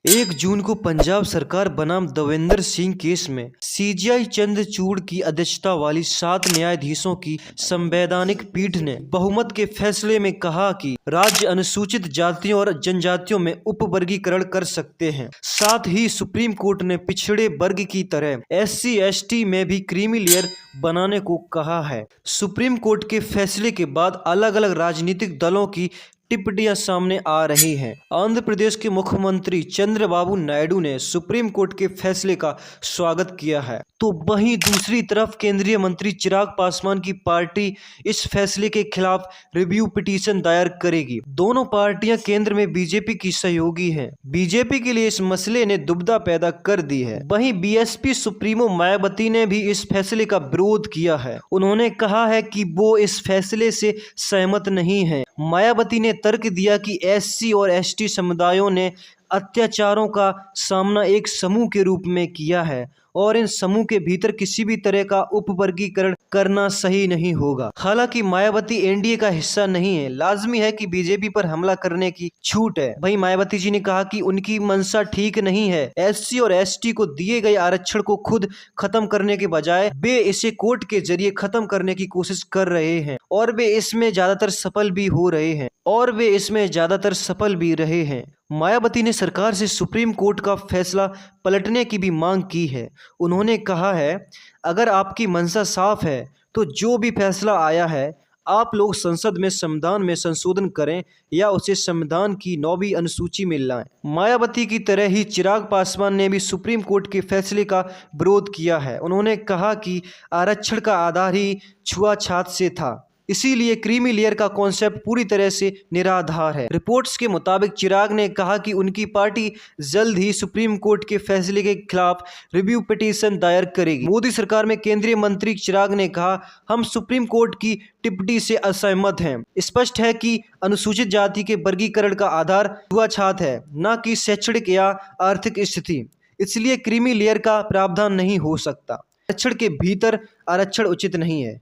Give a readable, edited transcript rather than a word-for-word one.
1 जून को पंजाब सरकार बनाम देवेंद्र सिंह केस में सीजेआई चंद्रचूड़ की अध्यक्षता वाली 7 न्यायाधीशों की संवैधानिक पीठ ने बहुमत के फैसले में कहा कि राज्य अनुसूचित जातियों और जनजातियों में उपवर्गीकरण कर सकते हैं। साथ ही सुप्रीम कोर्ट ने पिछड़े वर्ग की तरह SC/ST में भी क्रीमी लेयर बनाने को कहा है। सुप्रीम कोर्ट के फैसले के बाद अलग अलग राजनीतिक दलों की टिप्पणियां सामने आ रही हैं। आंध्र प्रदेश के मुख्यमंत्री चंद्रबाबू नायडू ने सुप्रीम कोर्ट के फैसले का स्वागत किया है, तो वहीं दूसरी तरफ केंद्रीय मंत्री चिराग पासवान की पार्टी इस फैसले के खिलाफ रिव्यू पिटीशन दायर करेगी। दोनों पार्टियां केंद्र में बीजेपी की सहयोगी हैं। बीजेपी के लिए इस मसले ने दुविधा पैदा कर दी है। वहीं बीएसपी सुप्रीमो मायावती ने भी इस फैसले का विरोध किया है। उन्होंने कहा है कि वो इस फैसले से सहमत नहीं है। मायावती ने तर्क दिया कि SC और ST समुदायों ने अत्याचारों का सामना एक समूह के रूप में किया है और इन समूह के भीतर किसी भी तरह का उपवर्गीकरण करना सही नहीं होगा। हालांकि मायावती एनडीए का हिस्सा नहीं है, लाजमी है कि बीजेपी पर हमला करने की छूट है। वहीं मायावती जी ने कहा कि उनकी मंशा ठीक नहीं है। SC और ST को दिए गए आरक्षण को खुद खत्म करने के बजाय वे इसे कोर्ट के जरिए खत्म करने की कोशिश कर रहे हैं और वे इसमें ज्यादातर सफल भी रहे हैं। मायावती ने सरकार से सुप्रीम कोर्ट का फैसला पलटने की भी मांग की है। उन्होंने कहा है, अगर आपकी मंशा साफ है तो जो भी फैसला आया है आप लोग संसद में संविधान में संशोधन करें या उसे संविधान की 9वीं अनुसूची में लाएं। मायावती की तरह ही चिराग पासवान ने भी सुप्रीम कोर्ट के फैसले का विरोध किया है। उन्होंने कहा कि आरक्षण का आधार ही छुआछूत से था, इसीलिए क्रीमी लेयर का कॉन्सेप्ट पूरी तरह से निराधार है। रिपोर्ट्स के मुताबिक चिराग ने कहा कि उनकी पार्टी जल्द ही सुप्रीम कोर्ट के फैसले के खिलाफ रिव्यू पिटीशन दायर करेगी। मोदी सरकार में केंद्रीय मंत्री चिराग ने कहा, हम सुप्रीम कोर्ट की टिप्पणी से असहमत हैं। स्पष्ट है कि अनुसूचित जाति के वर्गीकरण का आधार छुआछूत है, न कि शैक्षणिक या आर्थिक स्थिति, इसलिए क्रीमी लेयर का प्रावधान नहीं हो सकता। आरक्षण के भीतर आरक्षण उचित नहीं है।